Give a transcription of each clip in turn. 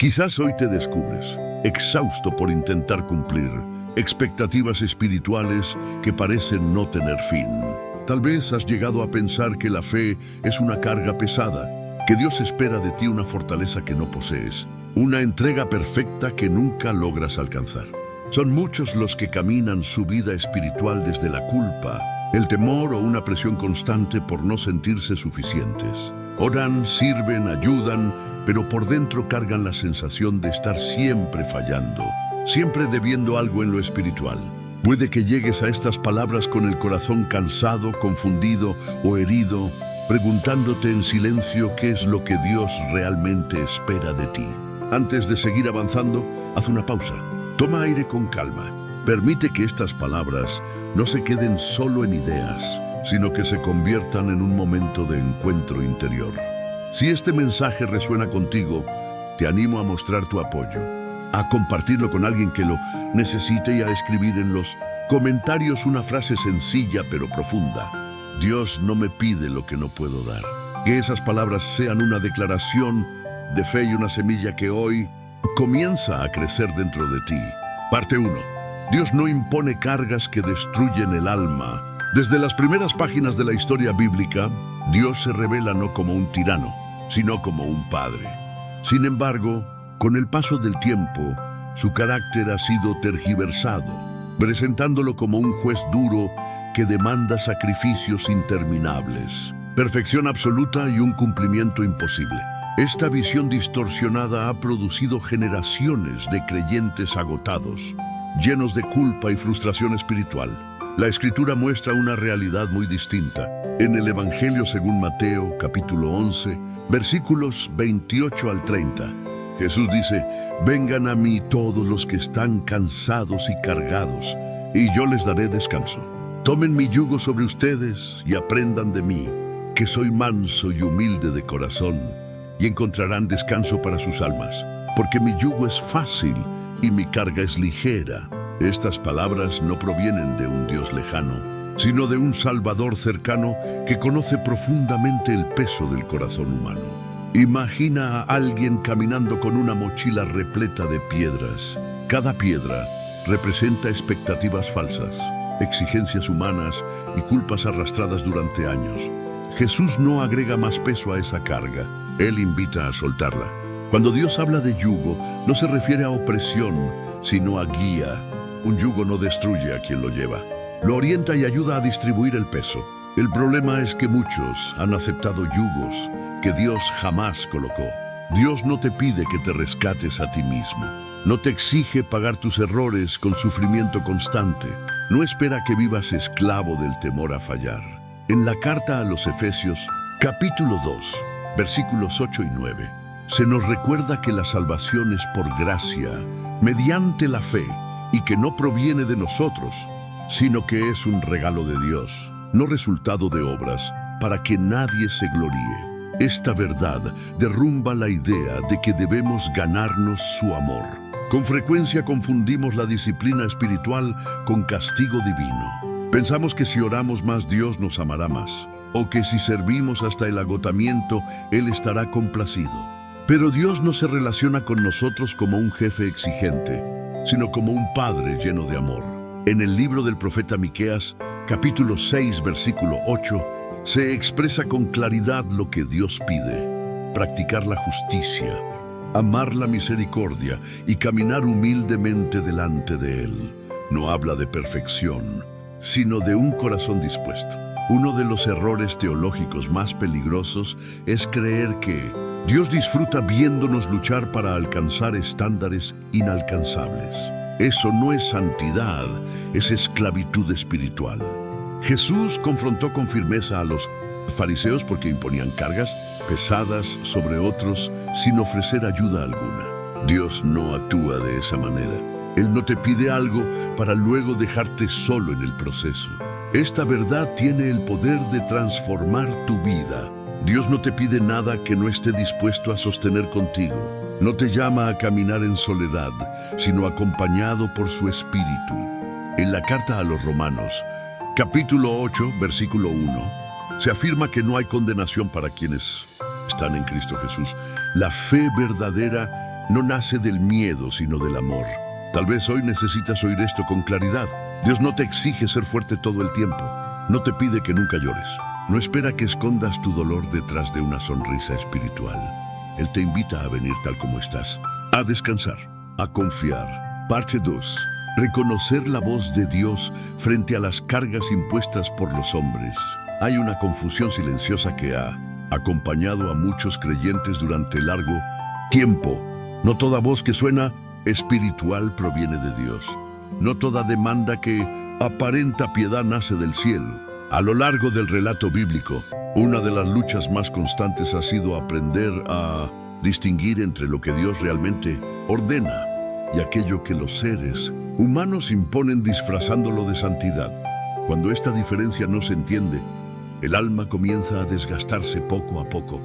Quizás hoy te descubres exhausto por intentar cumplir expectativas espirituales que parecen no tener fin. Tal vez has llegado a pensar que la fe es una carga pesada, que Dios espera de ti una fortaleza que no posees, una entrega perfecta que nunca logras alcanzar. Son muchos los que caminan su vida espiritual desde la culpa, el temor o una presión constante por no sentirse suficientes. Oran, sirven, ayudan, pero por dentro cargan la sensación de estar siempre fallando, siempre debiendo algo en lo espiritual. Puede que llegues a estas palabras con el corazón cansado, confundido o herido, preguntándote en silencio qué es lo que Dios realmente espera de ti. Antes de seguir avanzando, haz una pausa. Toma aire con calma. Permite que estas palabras no se queden solo en ideas, sino que se conviertan en un momento de encuentro interior. Si este mensaje resuena contigo, te animo a mostrar tu apoyo, a compartirlo con alguien que lo necesite y a escribir en los comentarios una frase sencilla pero profunda. Dios no me pide lo que no puedo dar. Que esas palabras sean una declaración de fe y una semilla que hoy comienza a crecer dentro de ti. Parte 1. Dios no impone cargas que destruyen el alma. Desde las primeras páginas de la historia bíblica, Dios se revela no como un tirano, sino como un padre. Sin embargo, con el paso del tiempo, su carácter ha sido tergiversado, presentándolo como un juez duro que demanda sacrificios interminables, perfección absoluta y un cumplimiento imposible. Esta visión distorsionada ha producido generaciones de creyentes agotados, llenos de culpa y frustración espiritual. La Escritura muestra una realidad muy distinta. En el Evangelio según Mateo, capítulo 11, versículos 28 al 30, Jesús dice: «Vengan a mí todos los que están cansados y cargados, y yo les daré descanso. Tomen mi yugo sobre ustedes y aprendan de mí, que soy manso y humilde de corazón, y encontrarán descanso para sus almas, porque mi yugo es fácil y mi carga es ligera». Estas palabras no provienen de un Dios lejano, sino de un Salvador cercano que conoce profundamente el peso del corazón humano. Imagina a alguien caminando con una mochila repleta de piedras. Cada piedra representa expectativas falsas, exigencias humanas y culpas arrastradas durante años. Jesús no agrega más peso a esa carga, Él invita a soltarla. Cuando Dios habla de yugo, no se refiere a opresión, sino a guía. Un yugo no destruye a quien lo lleva, lo orienta y ayuda a distribuir el peso. El problema es que muchos han aceptado yugos que Dios jamás colocó. Dios no te pide que te rescates a ti mismo. No te exige pagar tus errores con sufrimiento constante. No espera que vivas esclavo del temor a fallar. En la carta a los Efesios, capítulo 2, versículos 8 y 9, se nos recuerda que la salvación es por gracia, mediante la fe, y que no proviene de nosotros, sino que es un regalo de Dios, no resultado de obras, para que nadie se gloríe. Esta verdad derrumba la idea de que debemos ganarnos su amor. Con frecuencia confundimos la disciplina espiritual con castigo divino. Pensamos que si oramos más, Dios nos amará más, o que si servimos hasta el agotamiento, Él estará complacido. Pero Dios no se relaciona con nosotros como un jefe exigente, sino como un padre lleno de amor. En el libro del profeta Miqueas, capítulo 6, versículo 8, se expresa con claridad lo que Dios pide: practicar la justicia, amar la misericordia y caminar humildemente delante de Él. No habla de perfección, sino de un corazón dispuesto. Uno de los errores teológicos más peligrosos es creer que Dios disfruta viéndonos luchar para alcanzar estándares inalcanzables. Eso no es santidad, es esclavitud espiritual. Jesús confrontó con firmeza a los fariseos porque imponían cargas pesadas sobre otros sin ofrecer ayuda alguna. Dios no actúa de esa manera. Él no te pide algo para luego dejarte solo en el proceso. Esta verdad tiene el poder de transformar tu vida. Dios no te pide nada que no esté dispuesto a sostener contigo. No te llama a caminar en soledad, sino acompañado por su Espíritu. En la carta a los Romanos, capítulo 8, versículo 1, se afirma que no hay condenación para quienes están en Cristo Jesús. La fe verdadera no nace del miedo, sino del amor. Tal vez hoy necesitas oír esto con claridad. Dios no te exige ser fuerte todo el tiempo. No te pide que nunca llores. No espera que escondas tu dolor detrás de una sonrisa espiritual. Él te invita a venir tal como estás, a descansar, a confiar. Parte 2. Reconocer la voz de Dios frente a las cargas impuestas por los hombres. Hay una confusión silenciosa que ha acompañado a muchos creyentes durante largo tiempo. No toda voz que suena espiritual proviene de Dios. No toda demanda que aparenta piedad nace del cielo. A lo largo del relato bíblico, una de las luchas más constantes ha sido aprender a distinguir entre lo que Dios realmente ordena y aquello que los seres humanos imponen disfrazándolo de santidad. Cuando esta diferencia no se entiende, el alma comienza a desgastarse poco a poco,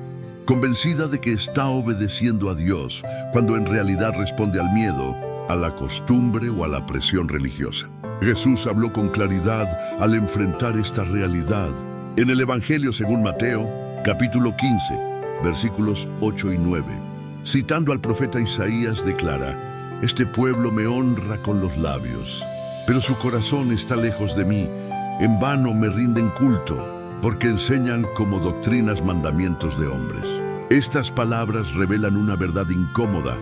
convencida de que está obedeciendo a Dios, cuando en realidad responde al miedo, a la costumbre o a la presión religiosa. Jesús habló con claridad al enfrentar esta realidad. En el Evangelio según Mateo, capítulo 15, versículos 8 y 9, citando al profeta Isaías, declara: «Este pueblo me honra con los labios, pero su corazón está lejos de mí. En vano me rinden culto, porque enseñan como doctrinas mandamientos de hombres». Estas palabras revelan una verdad incómoda,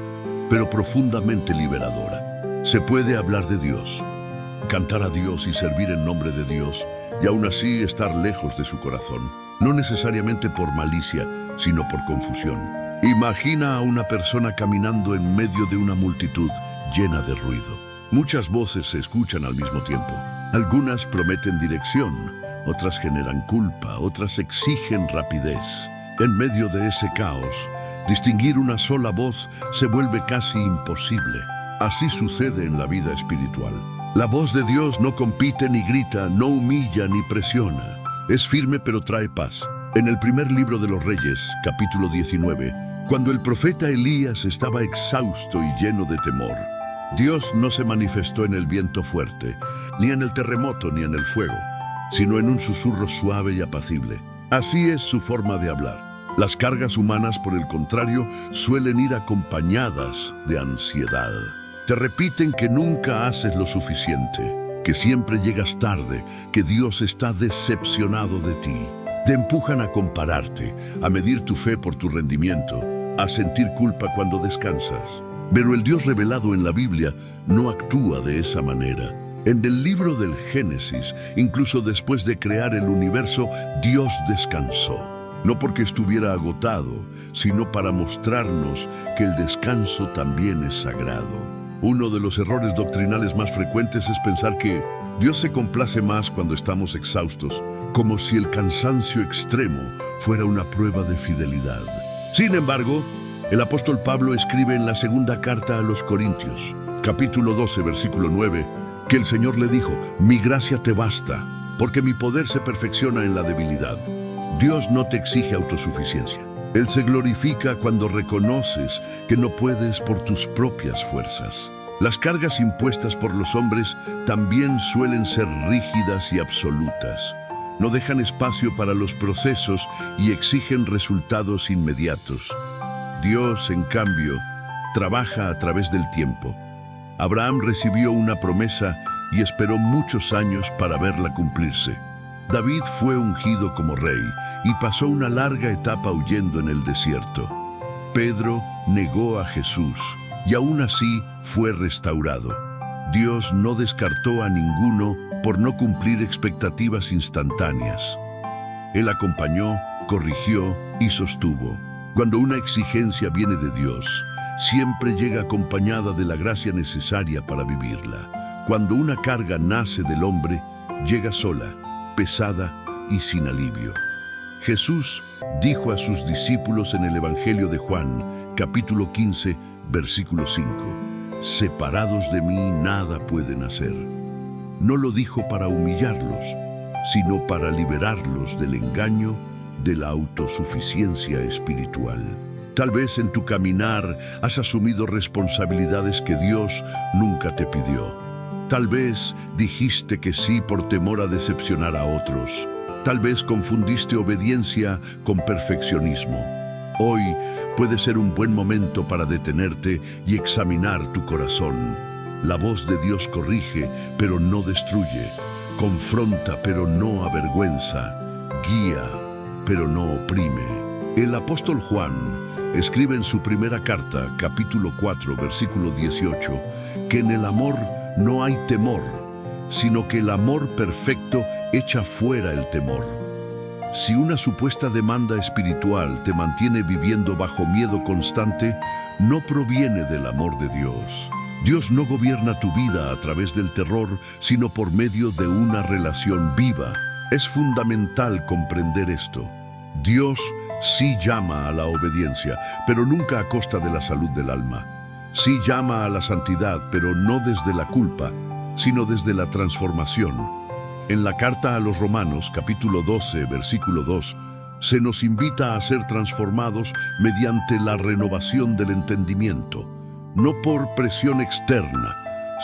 pero profundamente liberadora. Se puede hablar de Dios, cantar a Dios y servir en nombre de Dios, y aún así estar lejos de su corazón, no necesariamente por malicia, sino por confusión. Imagina a una persona caminando en medio de una multitud llena de ruido. Muchas voces se escuchan al mismo tiempo. Algunas prometen dirección, otras generan culpa, otras exigen rapidez. En medio de ese caos, distinguir una sola voz se vuelve casi imposible. Así sucede en la vida espiritual. La voz de Dios no compite ni grita, no humilla ni presiona. Es firme pero trae paz. En el primer libro de los Reyes, capítulo 19, cuando el profeta Elías estaba exhausto y lleno de temor, Dios no se manifestó en el viento fuerte, ni en el terremoto, ni en el fuego, sino en un susurro suave y apacible. Así es su forma de hablar. Las cargas humanas, por el contrario, suelen ir acompañadas de ansiedad. Te repiten que nunca haces lo suficiente, que siempre llegas tarde, que Dios está decepcionado de ti. Te empujan a compararte, a medir tu fe por tu rendimiento, a sentir culpa cuando descansas. Pero el Dios revelado en la Biblia no actúa de esa manera. En el libro del Génesis, incluso después de crear el universo, Dios descansó. No porque estuviera agotado, sino para mostrarnos que el descanso también es sagrado. Uno de los errores doctrinales más frecuentes es pensar que Dios se complace más cuando estamos exhaustos, como si el cansancio extremo fuera una prueba de fidelidad. Sin embargo, el apóstol Pablo escribe en la segunda carta a los Corintios, capítulo 12, versículo 9, que el Señor le dijo: «Mi gracia te basta, porque mi poder se perfecciona en la debilidad». Dios no te exige autosuficiencia. Él se glorifica cuando reconoces que no puedes por tus propias fuerzas. Las cargas impuestas por los hombres también suelen ser rígidas y absolutas. No dejan espacio para los procesos y exigen resultados inmediatos. Dios, en cambio, trabaja a través del tiempo. Abraham recibió una promesa y esperó muchos años para verla cumplirse. David fue ungido como rey y pasó una larga etapa huyendo en el desierto. Pedro negó a Jesús y aún así fue restaurado. Dios no descartó a ninguno por no cumplir expectativas instantáneas. Él acompañó, corrigió y sostuvo. Cuando una exigencia viene de Dios, siempre llega acompañada de la gracia necesaria para vivirla. Cuando una carga nace del hombre, llega sola, pesada y sin alivio. Jesús dijo a sus discípulos en el Evangelio de Juan, capítulo 15, versículo 5, «Separados de mí nada pueden hacer». No lo dijo para humillarlos, sino para liberarlos del engaño de la autosuficiencia espiritual. Tal vez en tu caminar has asumido responsabilidades que Dios nunca te pidió. Tal vez dijiste que sí por temor a decepcionar a otros. Tal vez confundiste obediencia con perfeccionismo. Hoy puede ser un buen momento para detenerte y examinar tu corazón. La voz de Dios corrige, pero no destruye. Confronta, pero no avergüenza. Guía, pero no oprime. El apóstol Juan escribe en su primera carta, capítulo 4, versículo 18, que en el amor no hay temor, sino que el amor perfecto echa fuera el temor. Si una supuesta demanda espiritual te mantiene viviendo bajo miedo constante, no proviene del amor de Dios. Dios no gobierna tu vida a través del terror, sino por medio de una relación viva. Es fundamental comprender esto. Dios sí llama a la obediencia, pero nunca a costa de la salud del alma. Sí llama a la santidad, pero no desde la culpa, sino desde la transformación. En la carta a los Romanos, capítulo 12, versículo 2, se nos invita a ser transformados mediante la renovación del entendimiento, no por presión externa,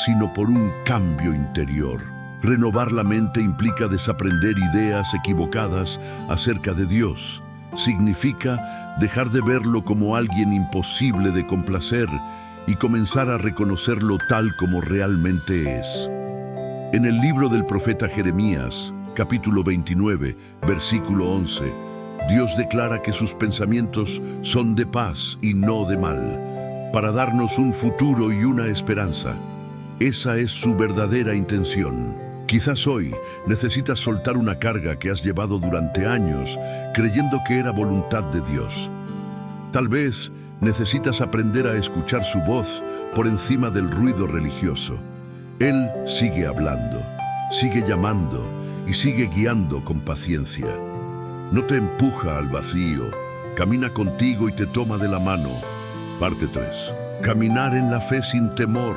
sino por un cambio interior. Renovar la mente implica desaprender ideas equivocadas acerca de Dios. Significa dejar de verlo como alguien imposible de complacer y comenzar a reconocerlo tal como realmente es. En el libro del profeta Jeremías, capítulo 29, versículo 11, Dios declara que sus pensamientos son de paz y no de mal, para darnos un futuro y una esperanza. Esa es su verdadera intención. Quizás hoy necesitas soltar una carga que has llevado durante años, creyendo que era voluntad de Dios. Tal vez necesitas aprender a escuchar su voz por encima del ruido religioso. Él sigue hablando, sigue llamando y sigue guiando con paciencia. No te empuja al vacío, camina contigo y te toma de la mano. Parte 3. Caminar en la fe sin temor,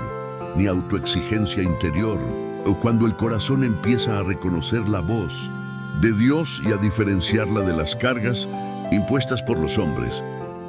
ni autoexigencia interior, o cuando el corazón empieza a reconocer la voz de Dios y a diferenciarla de las cargas impuestas por los hombres.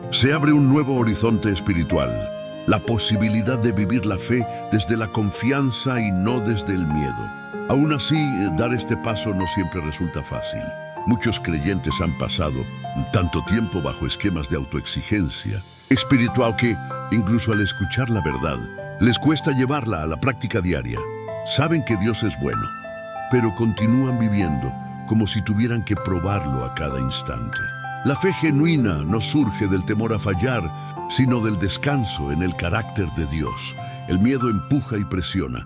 Se abre un nuevo horizonte espiritual. La posibilidad de vivir la fe desde la confianza y no desde el miedo. Aún así, dar este paso no siempre resulta fácil. Muchos creyentes han pasado tanto tiempo bajo esquemas de autoexigencia espiritual que, incluso al escuchar la verdad, les cuesta llevarla a la práctica diaria. Saben que Dios es bueno, pero continúan viviendo como si tuvieran que probarlo a cada instante. La fe genuina no surge del temor a fallar, sino del descanso en el carácter de Dios. El miedo empuja y presiona.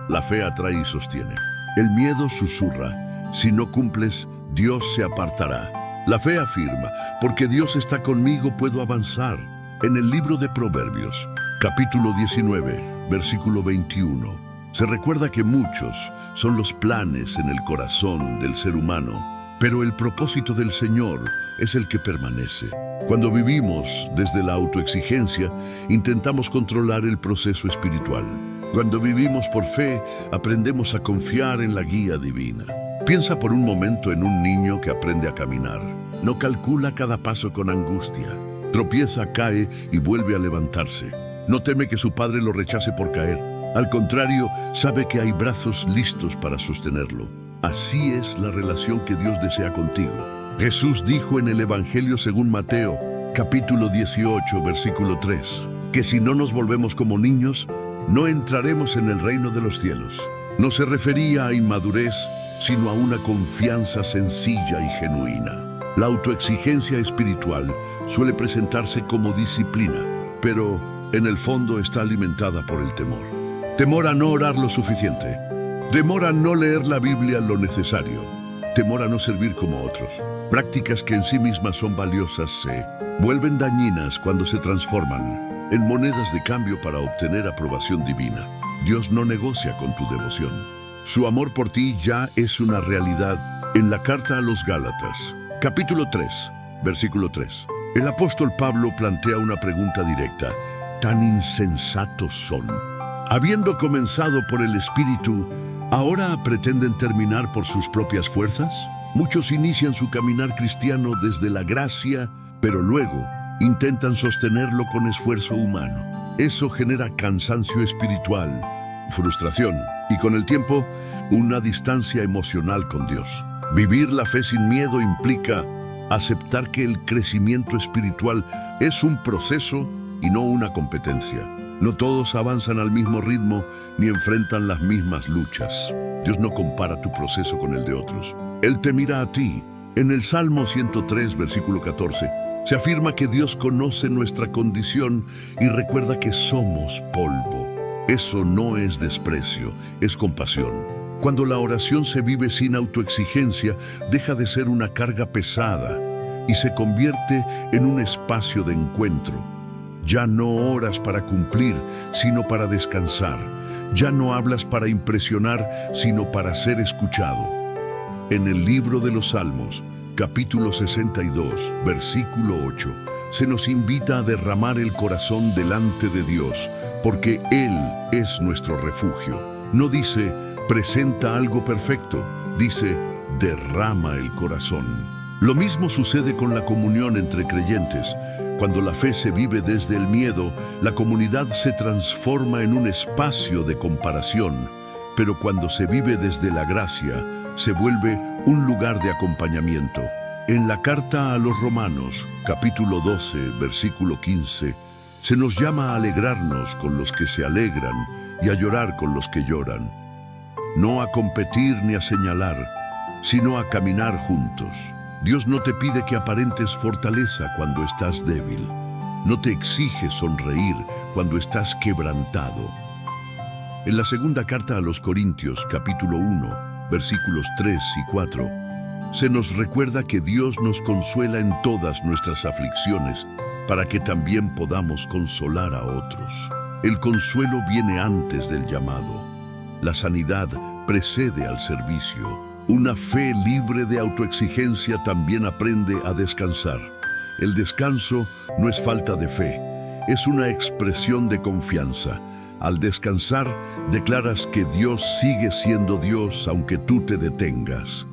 La fe atrae y sostiene. El miedo susurra. Si no cumples, Dios se apartará. La fe afirma, porque Dios está conmigo, puedo avanzar. En el libro de Proverbios, capítulo 19, versículo 21, se recuerda que muchos son los planes en el corazón del ser humano, pero el propósito del Señor es el que permanece. Cuando vivimos desde la autoexigencia, intentamos controlar el proceso espiritual. Cuando vivimos por fe, aprendemos a confiar en la guía divina. Piensa por un momento en un niño que aprende a caminar. No calcula cada paso con angustia. Tropieza, cae y vuelve a levantarse. No teme que su padre lo rechace por caer. Al contrario, sabe que hay brazos listos para sostenerlo. Así es la relación que Dios desea contigo. Jesús dijo en el Evangelio según Mateo, capítulo 18, versículo 3, que si no nos volvemos como niños, no entraremos en el reino de los cielos. No se refería a inmadurez, sino a una confianza sencilla y genuina. La autoexigencia espiritual suele presentarse como disciplina, pero en el fondo está alimentada por el temor. Temor a no orar lo suficiente. Temor a no leer la Biblia lo necesario. Temor a no servir como otros. Prácticas que en sí mismas son valiosas se vuelven dañinas cuando se transforman en monedas de cambio para obtener aprobación divina. Dios no negocia con tu devoción. Su amor por ti ya es una realidad. En la carta a los Gálatas, capítulo 3, versículo 3, el apóstol Pablo plantea una pregunta directa. ¿Tan insensatos son? Habiendo comenzado por el Espíritu, ¿ahora pretenden terminar por sus propias fuerzas? Muchos inician su caminar cristiano desde la gracia, pero luego intentan sostenerlo con esfuerzo humano. Eso genera cansancio espiritual, frustración y, con el tiempo, una distancia emocional con Dios. Vivir la fe sin miedo implica aceptar que el crecimiento espiritual es un proceso y no una competencia. No todos avanzan al mismo ritmo ni enfrentan las mismas luchas. Dios no compara tu proceso con el de otros. Él te mira a ti. En el Salmo 103, versículo 14, se afirma que Dios conoce nuestra condición y recuerda que somos polvo. Eso no es desprecio, es compasión. Cuando la oración se vive sin autoexigencia, deja de ser una carga pesada y se convierte en un espacio de encuentro. Ya no oras para cumplir, sino para descansar. Ya no hablas para impresionar, sino para ser escuchado. En el libro de los Salmos, capítulo 62, versículo 8, se nos invita a derramar el corazón delante de Dios, porque Él es nuestro refugio. No dice, presenta algo perfecto, dice, derrama el corazón. Lo mismo sucede con la comunión entre creyentes. Cuando la fe se vive desde el miedo, la comunidad se transforma en un espacio de comparación, pero cuando se vive desde la gracia, se vuelve un lugar de acompañamiento. En la carta a los Romanos, capítulo 12, versículo 15, se nos llama a alegrarnos con los que se alegran y a llorar con los que lloran. No a competir ni a señalar, sino a caminar juntos. Dios no te pide que aparentes fortaleza cuando estás débil. No te exige sonreír cuando estás quebrantado. En la segunda carta a los Corintios, capítulo 1, versículos 3 y 4, se nos recuerda que Dios nos consuela en todas nuestras aflicciones para que también podamos consolar a otros. El consuelo viene antes del llamado. La sanidad precede al servicio. Una fe libre de autoexigencia también aprende a descansar. El descanso no es falta de fe, es una expresión de confianza. Al descansar, declaras que Dios sigue siendo Dios aunque tú te detengas.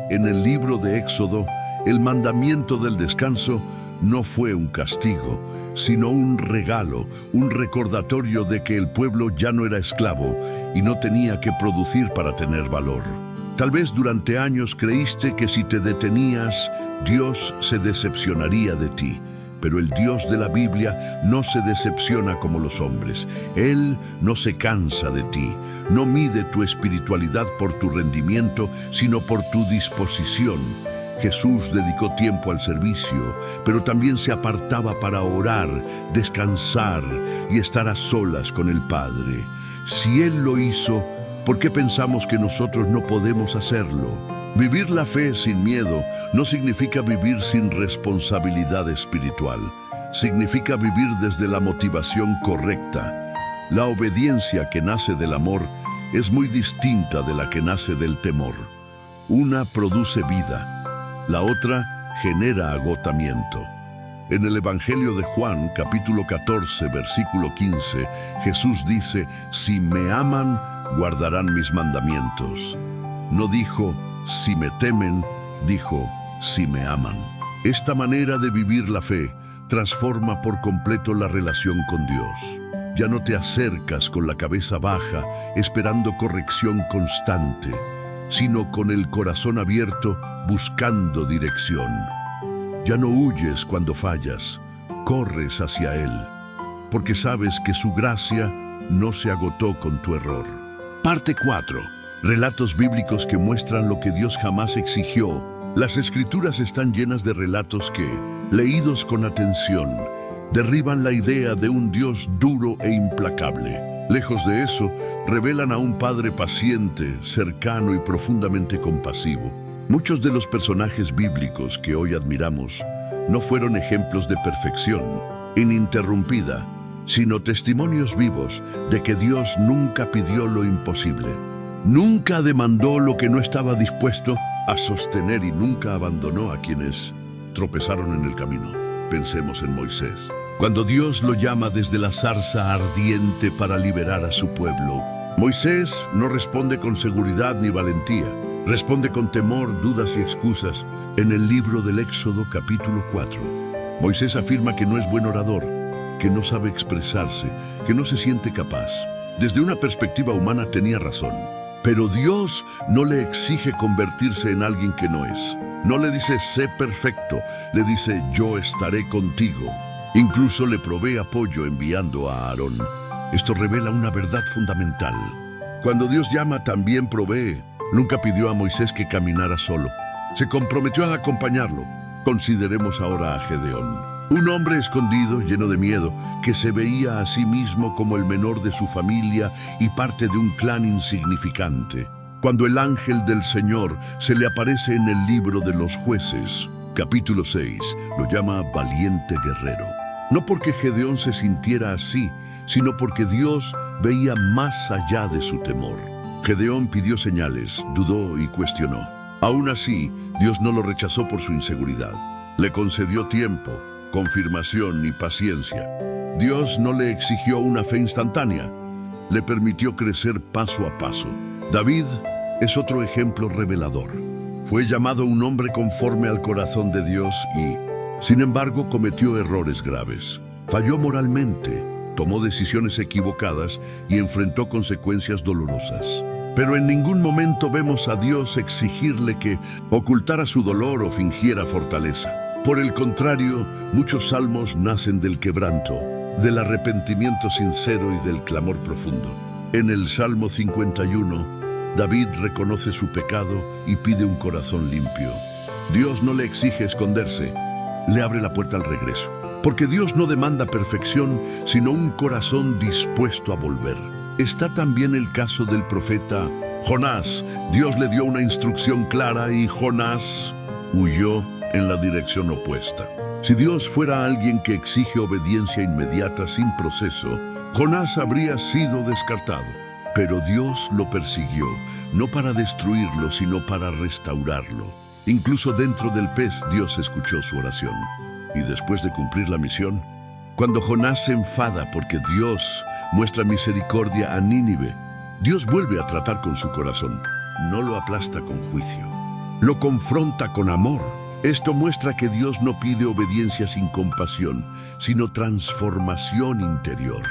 En el libro de Éxodo, el mandamiento del descanso no fue un castigo, sino un regalo, un recordatorio de que el pueblo ya no era esclavo y no tenía que producir para tener valor. Tal vez durante años creíste que si te detenías, Dios se decepcionaría de ti. Pero el Dios de la Biblia no se decepciona como los hombres. Él no se cansa de ti. No mide tu espiritualidad por tu rendimiento, sino por tu disposición. Jesús dedicó tiempo al servicio, pero también se apartaba para orar, descansar y estar a solas con el Padre. Si Él lo hizo, ¿por qué pensamos que nosotros no podemos hacerlo? Vivir la fe sin miedo no significa vivir sin responsabilidad espiritual. Significa vivir desde la motivación correcta. La obediencia que nace del amor es muy distinta de la que nace del temor. Una produce vida, la otra genera agotamiento. En el Evangelio de Juan, capítulo 14, versículo 15, Jesús dice, si me aman, guardarán mis mandamientos. No dijo, si me temen, dijo, si me aman. Esta manera de vivir la fe transforma por completo la relación con Dios. Ya no te acercas con la cabeza baja, esperando corrección constante, sino con el corazón abierto, buscando dirección. Ya no huyes cuando fallas, corres hacia Él, porque sabes que su gracia no se agotó con tu error. Parte 4. Relatos bíblicos que muestran lo que Dios jamás exigió. Las Escrituras están llenas de relatos que, leídos con atención, derriban la idea de un Dios duro e implacable. Lejos de eso, revelan a un Padre paciente, cercano y profundamente compasivo. Muchos de los personajes bíblicos que hoy admiramos no fueron ejemplos de perfección ininterrumpida, sino testimonios vivos de que Dios nunca pidió lo imposible. Nunca demandó lo que no estaba dispuesto a sostener y nunca abandonó a quienes tropezaron en el camino. Pensemos en Moisés. Cuando Dios lo llama desde la zarza ardiente para liberar a su pueblo, Moisés no responde con seguridad ni valentía. Responde con temor, dudas y excusas. En el libro del Éxodo, capítulo 4, Moisés afirma que no es buen orador, que no sabe expresarse, que no se siente capaz. Desde una perspectiva humana tenía razón. Pero Dios no le exige convertirse en alguien que no es. No le dice sé perfecto, le dice yo estaré contigo. Incluso le provee apoyo enviando a Aarón. Esto revela una verdad fundamental. Cuando Dios llama, también provee. Nunca pidió a Moisés que caminara solo. Se comprometió a acompañarlo. Consideremos ahora a Gedeón. Un hombre escondido, lleno de miedo, que se veía a sí mismo como el menor de su familia y parte de un clan insignificante. Cuando el ángel del Señor se le aparece en el libro de los Jueces, capítulo 6, lo llama valiente guerrero. No porque Gedeón se sintiera así, sino porque Dios veía más allá de su temor. Gedeón pidió señales, dudó y cuestionó. Aún así, Dios no lo rechazó por su inseguridad. Le concedió tiempo, confirmación y paciencia. Dios no le exigió una fe instantánea, le permitió crecer paso a paso. David es otro ejemplo revelador. Fue llamado un hombre conforme al corazón de Dios y, sin embargo, cometió errores graves. Falló moralmente, tomó decisiones equivocadas y enfrentó consecuencias dolorosas. Pero en ningún momento vemos a Dios exigirle que ocultara su dolor o fingiera fortaleza. Por el contrario, muchos salmos nacen del quebranto, del arrepentimiento sincero y del clamor profundo. En el Salmo 51, David reconoce su pecado y pide un corazón limpio. Dios no le exige esconderse, le abre la puerta al regreso. Porque Dios no demanda perfección, sino un corazón dispuesto a volver. Está también el caso del profeta Jonás. Dios le dio una instrucción clara y Jonás huyó en la dirección opuesta. Si Dios fuera alguien que exige obediencia inmediata sin proceso, Jonás habría sido descartado. Pero Dios lo persiguió, no para destruirlo, sino para restaurarlo. Incluso dentro del pez, Dios escuchó su oración. Y después de cumplir la misión, cuando Jonás se enfada porque Dios muestra misericordia a Nínive, Dios vuelve a tratar con su corazón. No lo aplasta con juicio. Lo confronta con amor. Esto muestra que Dios no pide obediencia sin compasión, sino transformación interior.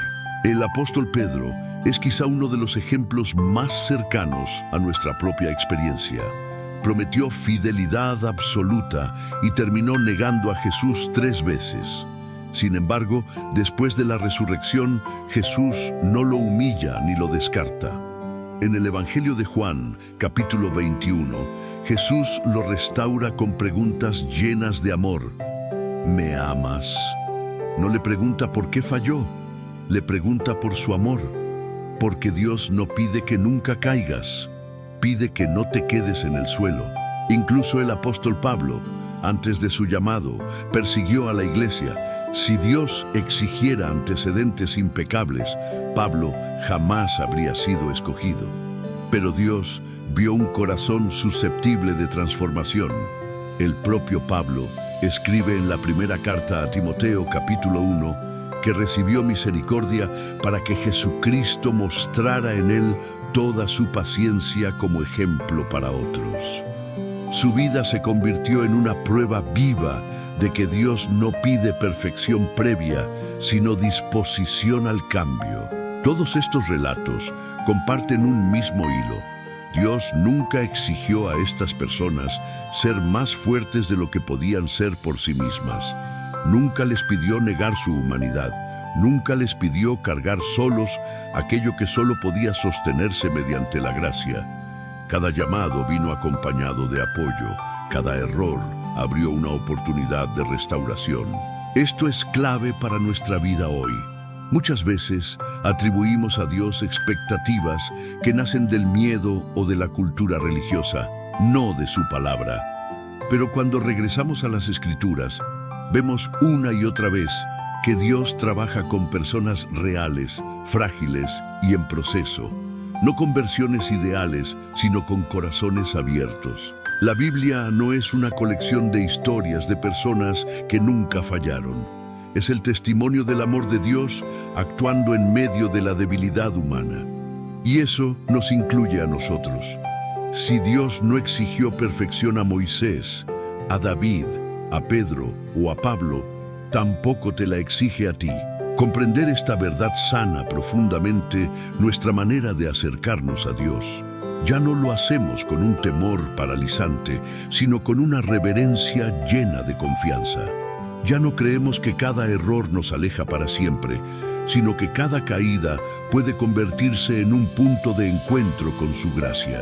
El apóstol Pedro es quizá uno de los ejemplos más cercanos a nuestra propia experiencia. Prometió fidelidad absoluta y terminó negando a Jesús 3 veces. Sin embargo, después de la resurrección, Jesús no lo humilla ni lo descarta. En el Evangelio de Juan, capítulo 21, Jesús lo restaura con preguntas llenas de amor. ¿Me amas? No le pregunta por qué falló, le pregunta por su amor. Porque Dios no pide que nunca caigas, pide que no te quedes en el suelo. Incluso el apóstol Pablo, antes de su llamado, persiguió a la iglesia. Si Dios exigiera antecedentes impecables, Pablo jamás habría sido escogido. Pero Dios vio un corazón susceptible de transformación. El propio Pablo escribe en la primera carta a Timoteo, capítulo 1, que recibió misericordia para que Jesucristo mostrara en él toda su paciencia como ejemplo para otros. Su vida se convirtió en una prueba viva de que Dios no pide perfección previa, sino disposición al cambio. Todos estos relatos comparten un mismo hilo. Dios nunca exigió a estas personas ser más fuertes de lo que podían ser por sí mismas. Nunca les pidió negar su humanidad. Nunca les pidió cargar solos aquello que solo podía sostenerse mediante la gracia. Cada llamado vino acompañado de apoyo. Cada error abrió una oportunidad de restauración. Esto es clave para nuestra vida hoy. Muchas veces atribuimos a Dios expectativas que nacen del miedo o de la cultura religiosa, no de su palabra. Pero cuando regresamos a las Escrituras, vemos una y otra vez que Dios trabaja con personas reales, frágiles y en proceso, no con versiones ideales, sino con corazones abiertos. La Biblia no es una colección de historias de personas que nunca fallaron. Es el testimonio del amor de Dios actuando en medio de la debilidad humana. Y eso nos incluye a nosotros. Si Dios no exigió perfección a Moisés, a David, a Pedro o a Pablo, tampoco te la exige a ti. Comprender esta verdad sana profundamente nuestra manera de acercarnos a Dios. Ya no lo hacemos con un temor paralizante, sino con una reverencia llena de confianza. Ya no creemos que cada error nos aleja para siempre, sino que cada caída puede convertirse en un punto de encuentro con su gracia.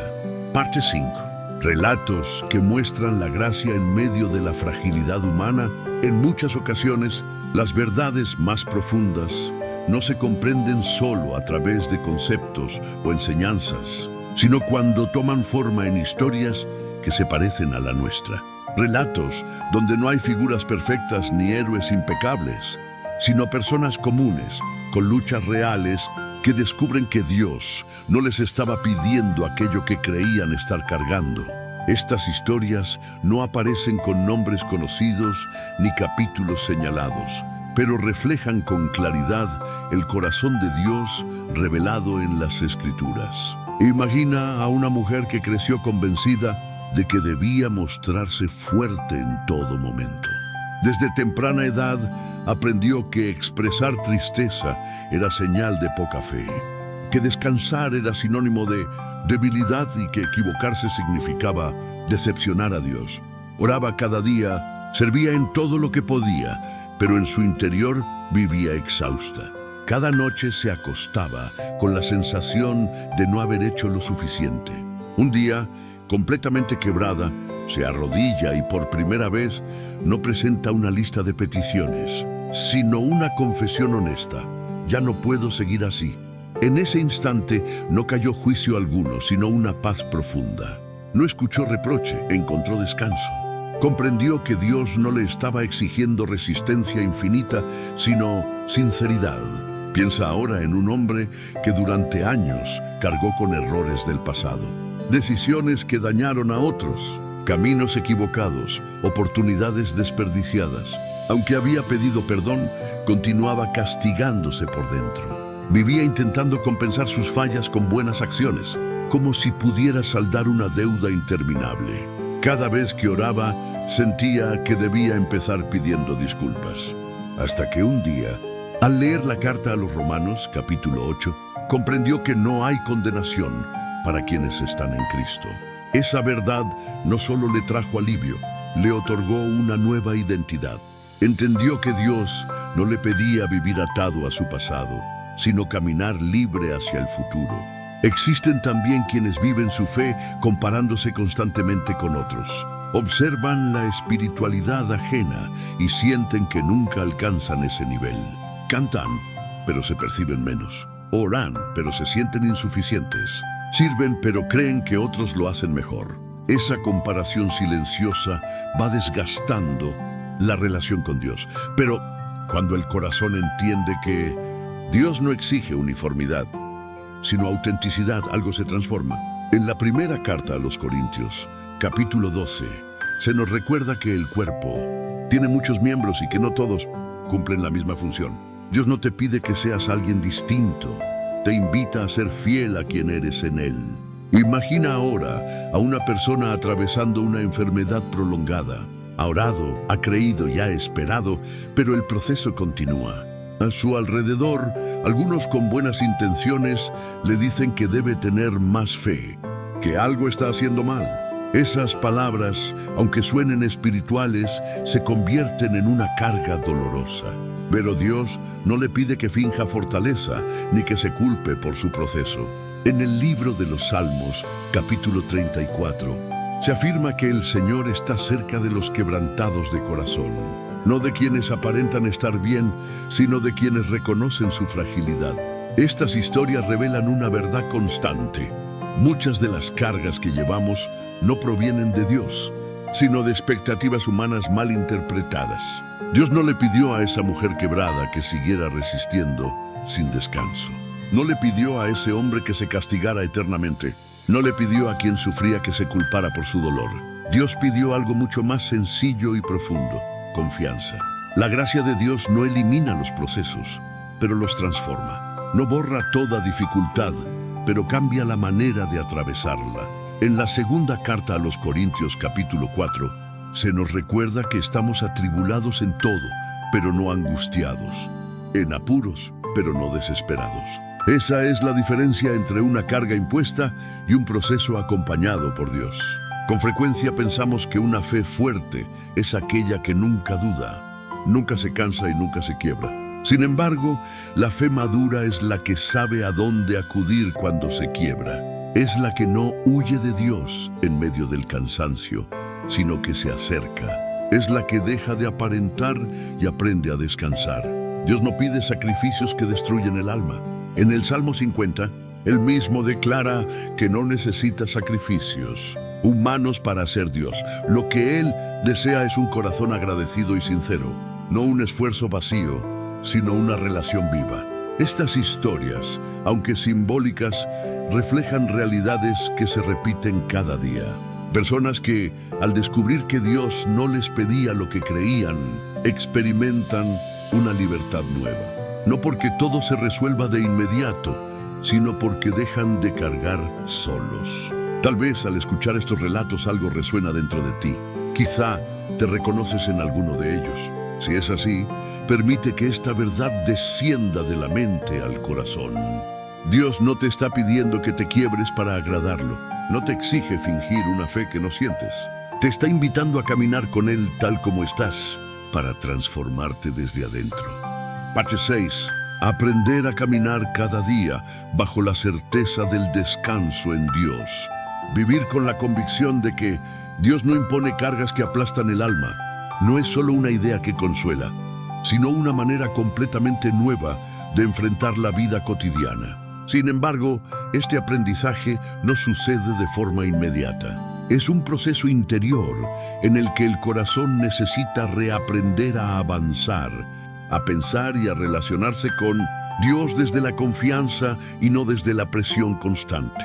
Parte 5. Relatos que muestran la gracia en medio de la fragilidad humana. En muchas ocasiones, las verdades más profundas no se comprenden solo a través de conceptos o enseñanzas, sino cuando toman forma en historias que se parecen a la nuestra. Relatos donde no hay figuras perfectas ni héroes impecables, sino personas comunes, con luchas reales, que descubren que Dios no les estaba pidiendo aquello que creían estar cargando. Estas historias no aparecen con nombres conocidos ni capítulos señalados, pero reflejan con claridad el corazón de Dios revelado en las Escrituras. Imagina a una mujer que creció convencida de que debía mostrarse fuerte en todo momento. Desde temprana edad aprendió que expresar tristeza era señal de poca fe, que descansar era sinónimo de debilidad y que equivocarse significaba decepcionar a Dios. Oraba cada día, servía en todo lo que podía, pero en su interior vivía exhausta. Cada noche se acostaba con la sensación de no haber hecho lo suficiente. Un día, completamente quebrada, se arrodilla y por primera vez no presenta una lista de peticiones, sino una confesión honesta. Ya no puedo seguir así. En ese instante no cayó juicio alguno, sino una paz profunda. No escuchó reproche, encontró descanso. Comprendió que Dios no le estaba exigiendo resistencia infinita, sino sinceridad. Piensa ahora en un hombre que durante años cargó con errores del pasado, decisiones que dañaron a otros, caminos equivocados, oportunidades desperdiciadas. Aunque había pedido perdón, continuaba castigándose por dentro. Vivía intentando compensar sus fallas con buenas acciones, como si pudiera saldar una deuda interminable. Cada vez que oraba, sentía que debía empezar pidiendo disculpas. Hasta que un día, al leer la carta a los Romanos, capítulo 8, comprendió que no hay condenación para quienes están en Cristo. Esa verdad no solo le trajo alivio, le otorgó una nueva identidad. Entendió que Dios no le pedía vivir atado a su pasado, sino caminar libre hacia el futuro. Existen también quienes viven su fe comparándose constantemente con otros. Observan la espiritualidad ajena y sienten que nunca alcanzan ese nivel. Cantan, pero se perciben menos. Oran, pero se sienten insuficientes. Sirven, pero creen que otros lo hacen mejor. Esa comparación silenciosa va desgastando la relación con Dios. Pero cuando el corazón entiende que Dios no exige uniformidad, sino autenticidad, algo se transforma. En la primera carta a los Corintios, capítulo 12, se nos recuerda que el cuerpo tiene muchos miembros y que no todos cumplen la misma función. Dios no te pide que seas alguien distinto, te invita a ser fiel a quien eres en Él. Imagina ahora a una persona atravesando una enfermedad prolongada. Ha orado, ha creído y ha esperado, pero el proceso continúa. A su alrededor, algunos con buenas intenciones le dicen que debe tener más fe, que algo está haciendo mal. Esas palabras, aunque suenen espirituales, se convierten en una carga dolorosa. Pero Dios no le pide que finja fortaleza ni que se culpe por su proceso. En el libro de los Salmos, capítulo 34, se afirma que el Señor está cerca de los quebrantados de corazón, no de quienes aparentan estar bien, sino de quienes reconocen su fragilidad. Estas historias revelan una verdad constante. Muchas de las cargas que llevamos no provienen de Dios, sino de expectativas humanas mal interpretadas. Dios no le pidió a esa mujer quebrada que siguiera resistiendo sin descanso. No le pidió a ese hombre que se castigara eternamente. No le pidió a quien sufría que se culpara por su dolor. Dios pidió algo mucho más sencillo y profundo: confianza. La gracia de Dios no elimina los procesos, pero los transforma. No borra toda dificultad, pero cambia la manera de atravesarla. En la segunda carta a los Corintios, capítulo 4, se nos recuerda que estamos atribulados en todo, pero no angustiados. en apuros, pero no desesperados. Esa es la diferencia entre una carga impuesta y un proceso acompañado por Dios. Con frecuencia pensamos que una fe fuerte es aquella que nunca duda, nunca se cansa y nunca se quiebra. Sin embargo, la fe madura es la que sabe a dónde acudir cuando se quiebra. Es la que no huye de Dios en medio del cansancio, sino que se acerca. Es la que deja de aparentar y aprende a descansar. Dios no pide sacrificios que destruyen el alma. En el Salmo 50, Él mismo declara que no necesita sacrificios humanos para ser Dios. Lo que Él desea es un corazón agradecido y sincero, no un esfuerzo vacío, sino una relación viva. Estas historias, aunque simbólicas, reflejan realidades que se repiten cada día. Personas que, al descubrir que Dios no les pedía lo que creían, experimentan una libertad nueva. No porque todo se resuelva de inmediato, sino porque dejan de cargar solos. Tal vez al escuchar estos relatos algo resuena dentro de ti. Quizá te reconoces en alguno de ellos. Si es así, permite que esta verdad descienda de la mente al corazón. Dios no te está pidiendo que te quiebres para agradarlo. No te exige fingir una fe que no sientes. Te está invitando a caminar con Él tal como estás, para transformarte desde adentro. Parte 6. Aprender a caminar cada día bajo la certeza del descanso en Dios. Vivir con la convicción de que Dios no impone cargas que aplastan el alma. No es solo una idea que consuela, sino una manera completamente nueva de enfrentar la vida cotidiana. Sin embargo, este aprendizaje no sucede de forma inmediata. Es un proceso interior en el que el corazón necesita reaprender a avanzar, a pensar y a relacionarse con Dios desde la confianza y no desde la presión constante.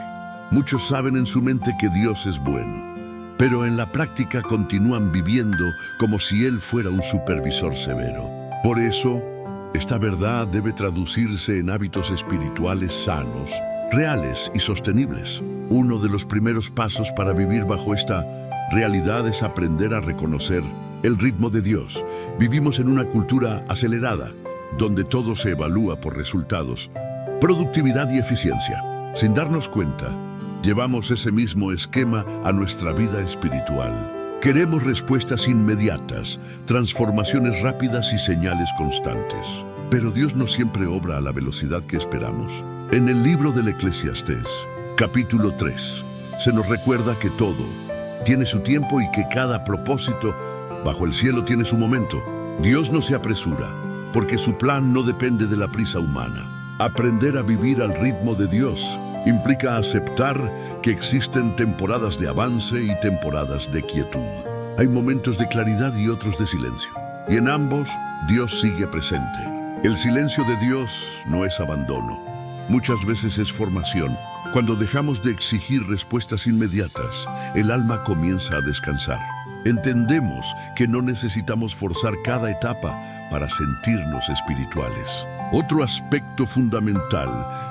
Muchos saben en su mente que Dios es bueno, pero en la práctica continúan viviendo como si Él fuera un supervisor severo. Por eso, esta verdad debe traducirse en hábitos espirituales sanos, reales y sostenibles. Uno de los primeros pasos para vivir bajo esta realidad es aprender a reconocer el ritmo de Dios. Vivimos en una cultura acelerada, donde todo se evalúa por resultados, productividad y eficiencia. Sin darnos cuenta, llevamos ese mismo esquema a nuestra vida espiritual. Queremos respuestas inmediatas, transformaciones rápidas y señales constantes. Pero Dios no siempre obra a la velocidad que esperamos. En el libro del Eclesiastés, capítulo 3, se nos recuerda que todo tiene su tiempo y que cada propósito bajo el cielo tiene su momento. Dios no se apresura, porque su plan no depende de la prisa humana. Aprender a vivir al ritmo de Dios implica aceptar que existen temporadas de avance y temporadas de quietud. Hay momentos de claridad y otros de silencio. Y en ambos, Dios sigue presente. El silencio de Dios no es abandono. Muchas veces es formación. Cuando dejamos de exigir respuestas inmediatas, el alma comienza a descansar. Entendemos que no necesitamos forzar cada etapa para sentirnos espirituales. Otro aspecto fundamental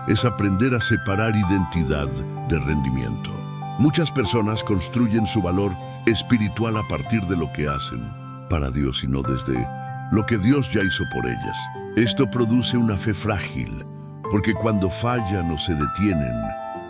es aprender a separar identidad de rendimiento. Muchas personas construyen su valor espiritual a partir de lo que hacen para Dios y no desde lo que Dios ya hizo por ellas. Esto produce una fe frágil, porque cuando fallan o se detienen,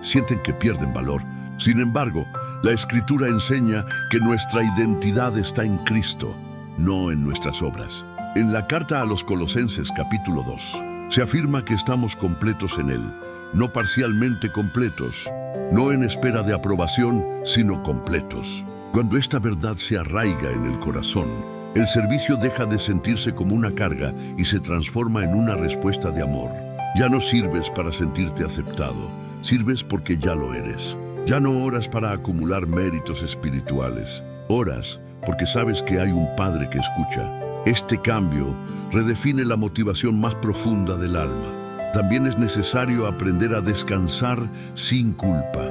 sienten que pierden valor. Sin embargo, la Escritura enseña que nuestra identidad está en Cristo, no en nuestras obras. En la carta a los Colosenses, capítulo 2, se afirma que estamos completos en Él, no parcialmente completos, no en espera de aprobación, sino completos. Cuando esta verdad se arraiga en el corazón, el servicio deja de sentirse como una carga y se transforma en una respuesta de amor. Ya no sirves para sentirte aceptado, sirves porque ya lo eres. Ya no oras para acumular méritos espirituales, oras porque sabes que hay un Padre que escucha. Este cambio redefine la motivación más profunda del alma. También es necesario aprender a descansar sin culpa.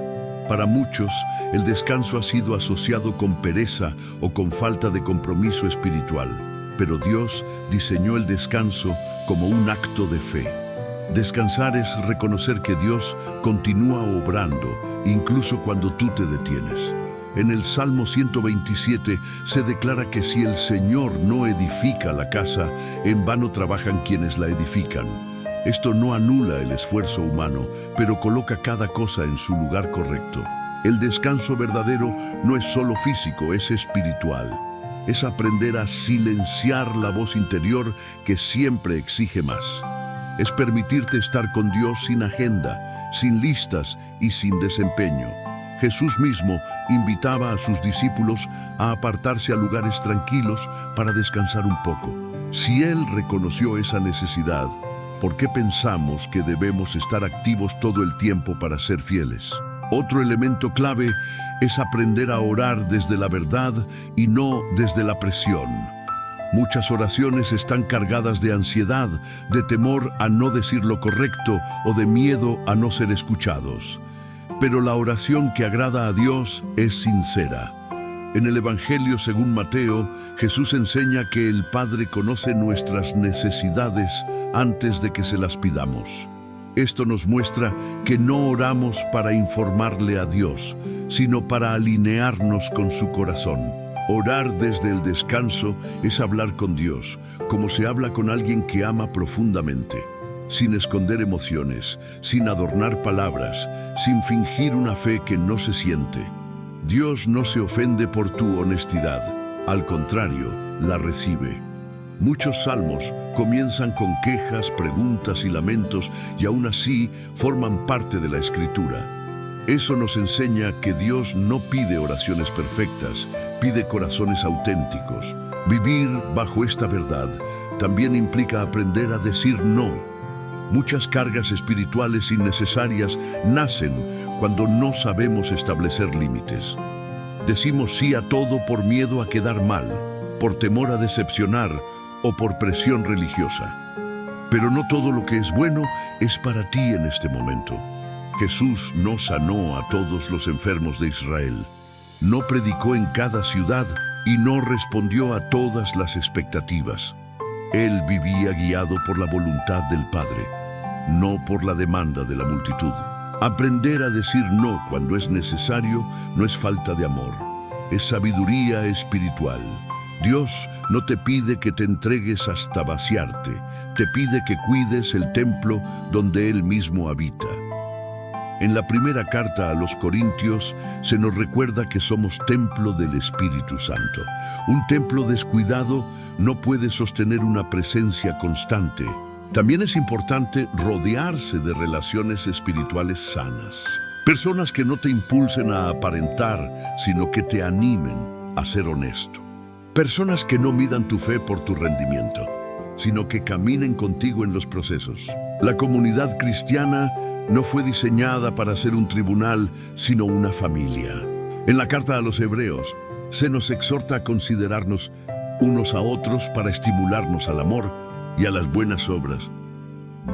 Para muchos, el descanso ha sido asociado con pereza o con falta de compromiso espiritual, pero Dios diseñó el descanso como un acto de fe. Descansar es reconocer que Dios continúa obrando, incluso cuando tú te detienes. En el Salmo 127 se declara que si el Señor no edifica la casa, en vano trabajan quienes la edifican. Esto no anula el esfuerzo humano, pero coloca cada cosa en su lugar correcto. El descanso verdadero no es solo físico, es espiritual. Es aprender a silenciar la voz interior que siempre exige más. Es permitirte estar con Dios sin agenda, sin listas y sin desempeño. Jesús mismo invitaba a sus discípulos a apartarse a lugares tranquilos para descansar un poco. Si Él reconoció esa necesidad, ¿por qué pensamos que debemos estar activos todo el tiempo para ser fieles? Otro elemento clave es aprender a orar desde la verdad y no desde la presión. Muchas oraciones están cargadas de ansiedad, de temor a no decir lo correcto o de miedo a no ser escuchados. Pero la oración que agrada a Dios es sincera. En el Evangelio según Mateo, Jesús enseña que el Padre conoce nuestras necesidades antes de que se las pidamos. Esto nos muestra que no oramos para informarle a Dios, sino para alinearnos con su corazón. Orar desde el descanso es hablar con Dios, como se habla con alguien que ama profundamente, sin esconder emociones, sin adornar palabras, sin fingir una fe que no se siente. Dios no se ofende por tu honestidad, al contrario, la recibe. Muchos salmos comienzan con quejas, preguntas y lamentos y aún así forman parte de la Escritura. Eso nos enseña que Dios no pide oraciones perfectas, pide corazones auténticos. Vivir bajo esta verdad también implica aprender a decir no. Muchas cargas espirituales innecesarias nacen cuando no sabemos establecer límites. Decimos sí a todo por miedo a quedar mal, por temor a decepcionar o por presión religiosa. Pero no todo lo que es bueno es para ti en este momento. Jesús no sanó a todos los enfermos de Israel, no predicó en cada ciudad y no respondió a todas las expectativas. Él vivía guiado por la voluntad del Padre, no por la demanda de la multitud. Aprender a decir no cuando es necesario no es falta de amor, es sabiduría espiritual. Dios no te pide que te entregues hasta vaciarte, te pide que cuides el templo donde Él mismo habita. En la primera carta a los Corintios se nos recuerda que somos templo del Espíritu Santo. Un templo descuidado no puede sostener una presencia constante. También es importante rodearse de relaciones espirituales sanas. Personas que no te impulsen a aparentar, sino que te animen a ser honesto. Personas que no midan tu fe por tu rendimiento, sino que caminen contigo en los procesos. La comunidad cristiana no fue diseñada para ser un tribunal, sino una familia. En la carta a los Hebreos, se nos exhorta a considerarnos unos a otros para estimularnos al amor y a las buenas obras,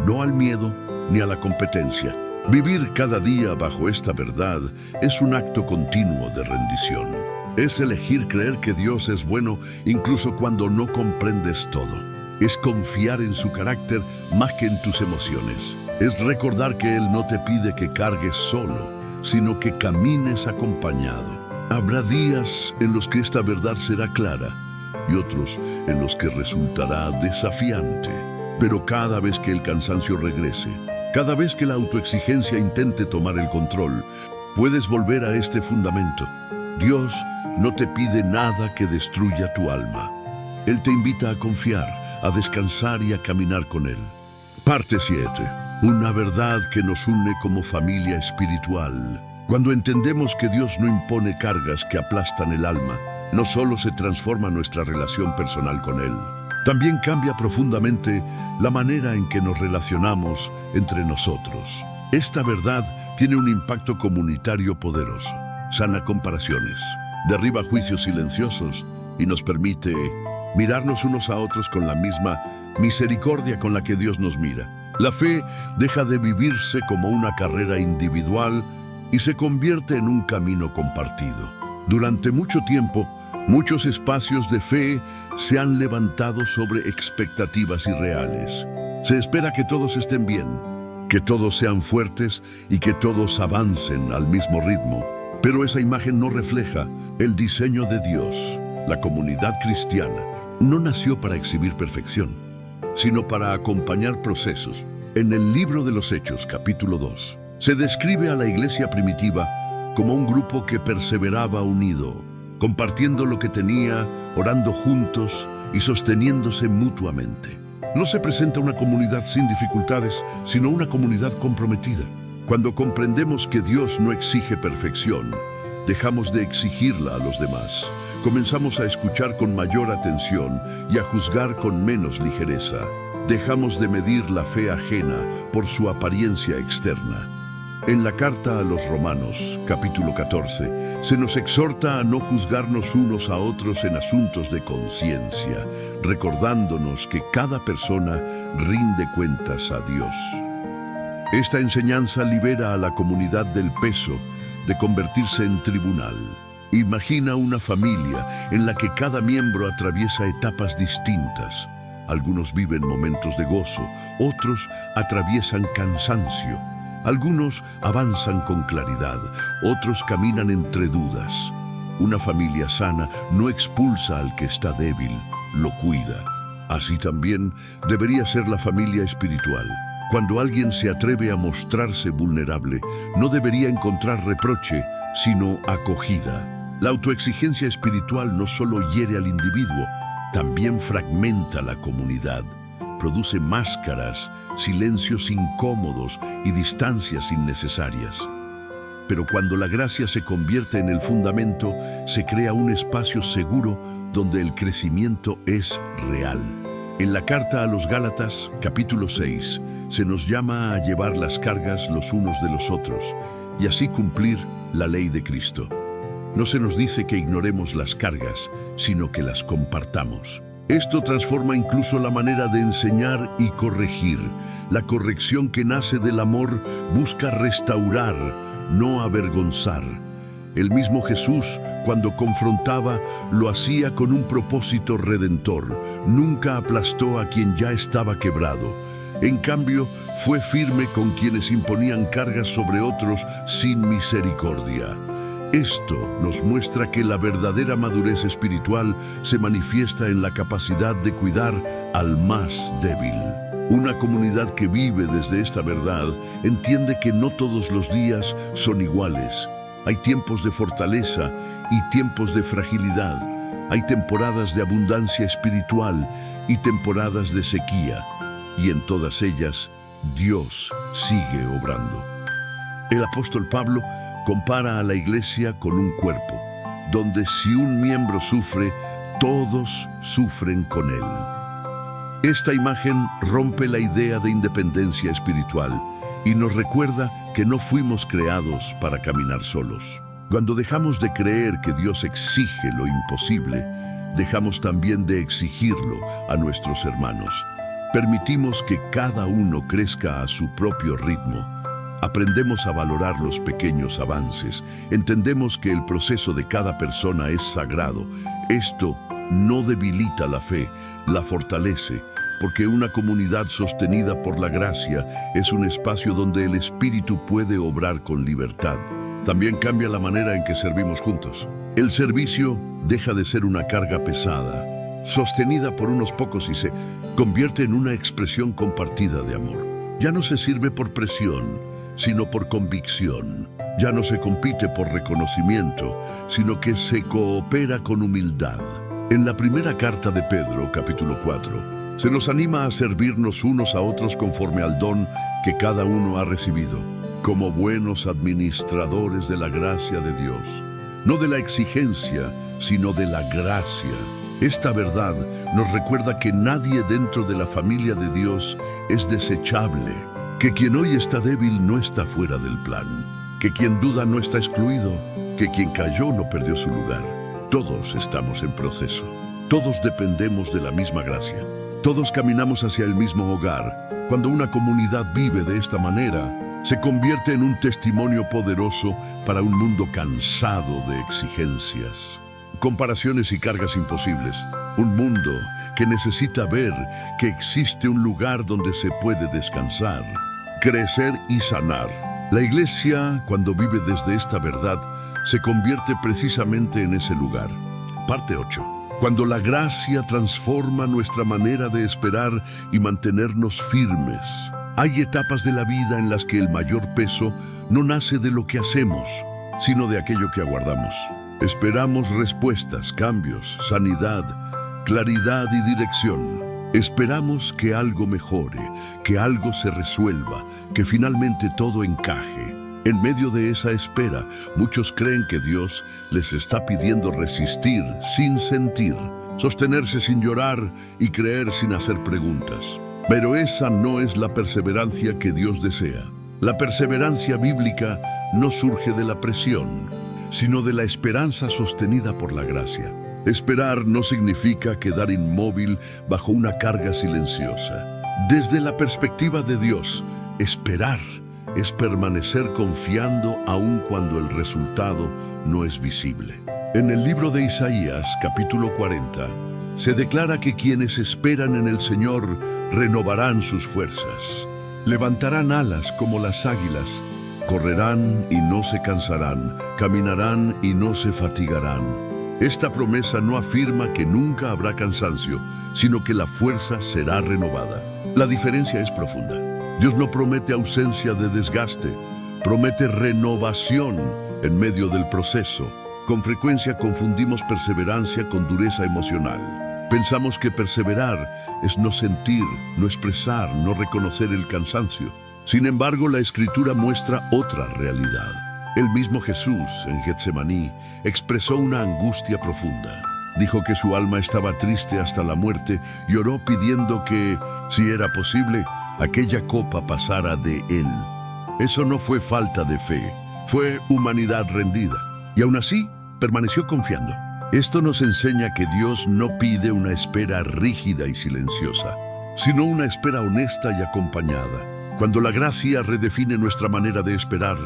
no al miedo ni a la competencia. Vivir cada día bajo esta verdad es un acto continuo de rendición. Es elegir creer que Dios es bueno incluso cuando no comprendes todo. Es confiar en su carácter más que en tus emociones. Es recordar que Él no te pide que cargues solo, sino que camines acompañado. Habrá días en los que esta verdad será clara y otros en los que resultará desafiante. Pero cada vez que el cansancio regrese, cada vez que la autoexigencia intente tomar el control, puedes volver a este fundamento. Dios no te pide nada que destruya tu alma. Él te invita a confiar, a descansar y a caminar con Él. Parte 7. Una verdad que nos une como familia espiritual. Cuando entendemos que Dios no impone cargas que aplastan el alma, no solo se transforma nuestra relación personal con Él, también cambia profundamente la manera en que nos relacionamos entre nosotros. Esta verdad tiene un impacto comunitario poderoso. Sana comparaciones, derriba juicios silenciosos y nos permite mirarnos unos a otros con la misma misericordia con la que Dios nos mira. La fe deja de vivirse como una carrera individual y se convierte en un camino compartido. Durante mucho tiempo, muchos espacios de fe se han levantado sobre expectativas irreales. Se espera que todos estén bien, que todos sean fuertes y que todos avancen al mismo ritmo. Pero esa imagen no refleja el diseño de Dios. La comunidad cristiana no nació para exhibir perfección, sino para acompañar procesos. En el libro de los Hechos, capítulo 2, se describe a la iglesia primitiva como un grupo que perseveraba unido, compartiendo lo que tenía, orando juntos y sosteniéndose mutuamente. No se presenta una comunidad sin dificultades, sino una comunidad comprometida. Cuando comprendemos que Dios no exige perfección, dejamos de exigirla a los demás. Comenzamos a escuchar con mayor atención y a juzgar con menos ligereza. Dejamos de medir la fe ajena por su apariencia externa. En la carta a los Romanos, capítulo 14, se nos exhorta a no juzgarnos unos a otros en asuntos de conciencia, recordándonos que cada persona rinde cuentas a Dios. Esta enseñanza libera a la comunidad del peso de convertirse en tribunal. Imagina una familia en la que cada miembro atraviesa etapas distintas. Algunos viven momentos de gozo, otros atraviesan cansancio. Algunos avanzan con claridad, otros caminan entre dudas. Una familia sana no expulsa al que está débil, lo cuida. Así también debería ser la familia espiritual. Cuando alguien se atreve a mostrarse vulnerable, no debería encontrar reproche, sino acogida. La autoexigencia espiritual no solo hiere al individuo, también fragmenta la comunidad. Produce máscaras, silencios incómodos y distancias innecesarias. Pero cuando la gracia se convierte en el fundamento, se crea un espacio seguro donde el crecimiento es real. En la carta a los Gálatas, capítulo 6, se nos llama a llevar las cargas los unos de los otros y así cumplir la ley de Cristo. No se nos dice que ignoremos las cargas, sino que las compartamos. Esto transforma incluso la manera de enseñar y corregir. La corrección que nace del amor busca restaurar, no avergonzar. El mismo Jesús, cuando confrontaba, lo hacía con un propósito redentor. Nunca aplastó a quien ya estaba quebrado. En cambio, fue firme con quienes imponían cargas sobre otros sin misericordia. Esto nos muestra que la verdadera madurez espiritual se manifiesta en la capacidad de cuidar al más débil. Una comunidad que vive desde esta verdad entiende que no todos los días son iguales. Hay tiempos de fortaleza y tiempos de fragilidad. Hay temporadas de abundancia espiritual y temporadas de sequía. Y en todas ellas, Dios sigue obrando. El apóstol Pablo compara a la iglesia con un cuerpo, donde si un miembro sufre, todos sufren con él. Esta imagen rompe la idea de independencia espiritual y nos recuerda que no fuimos creados para caminar solos. Cuando dejamos de creer que Dios exige lo imposible, dejamos también de exigirlo a nuestros hermanos. Permitimos que cada uno crezca a su propio ritmo. Aprendemos a valorar los pequeños avances. Entendemos que el proceso de cada persona es sagrado. Esto no debilita la fe, la fortalece, porque una comunidad sostenida por la gracia es un espacio donde el Espíritu puede obrar con libertad. También cambia la manera en que servimos juntos. El servicio deja de ser una carga pesada, sostenida por unos pocos, y se convierte en una expresión compartida de amor. Ya no se sirve por presión, sino por convicción. Ya no se compite por reconocimiento, sino que se coopera con humildad. En la primera carta de Pedro, capítulo 4, se nos anima a servirnos unos a otros conforme al don que cada uno ha recibido, como buenos administradores de la gracia de Dios. No de la exigencia, sino de la gracia. Esta verdad nos recuerda que nadie dentro de la familia de Dios es desechable, que quien hoy está débil no está fuera del plan, que quien duda no está excluido, que quien cayó no perdió su lugar. Todos estamos en proceso, todos dependemos de la misma gracia, todos caminamos hacia el mismo hogar. Cuando una comunidad vive de esta manera, se convierte en un testimonio poderoso para un mundo cansado de exigencias, comparaciones y cargas imposibles. Un mundo que necesita ver que existe un lugar donde se puede descansar, crecer y sanar. La iglesia, cuando vive desde esta verdad, se convierte precisamente en ese lugar. Parte 8. Cuando la gracia transforma nuestra manera de esperar y mantenernos firmes. Hay etapas de la vida en las que el mayor peso no nace de lo que hacemos, sino de aquello que aguardamos. Esperamos respuestas, cambios, sanidad, claridad y dirección. Esperamos que algo mejore, que algo se resuelva, que finalmente todo encaje. En medio de esa espera, muchos creen que Dios les está pidiendo resistir sin sentir, sostenerse sin llorar y creer sin hacer preguntas. Pero esa no es la perseverancia que Dios desea. La perseverancia bíblica no surge de la presión, sino de la esperanza sostenida por la gracia. Esperar no significa quedar inmóvil bajo una carga silenciosa. Desde la perspectiva de Dios, esperar es permanecer confiando aun cuando el resultado no es visible. En el libro de Isaías, capítulo 40, se declara que quienes esperan en el Señor renovarán sus fuerzas. Levantarán alas como las águilas, correrán y no se cansarán, caminarán y no se fatigarán. Esta promesa no afirma que nunca habrá cansancio, sino que la fuerza será renovada. La diferencia es profunda. Dios no promete ausencia de desgaste, promete renovación en medio del proceso. Con frecuencia confundimos perseverancia con dureza emocional. Pensamos que perseverar es no sentir, no expresar, no reconocer el cansancio. Sin embargo, la Escritura muestra otra realidad. El mismo Jesús, en Getsemaní, expresó una angustia profunda. Dijo que su alma estaba triste hasta la muerte y oró pidiendo que, si era posible, aquella copa pasara de él. Eso no fue falta de fe, fue humanidad rendida. Y aún así, permaneció confiando. Esto nos enseña que Dios no pide una espera rígida y silenciosa, sino una espera honesta y acompañada. Cuando la gracia redefine nuestra manera de esperar,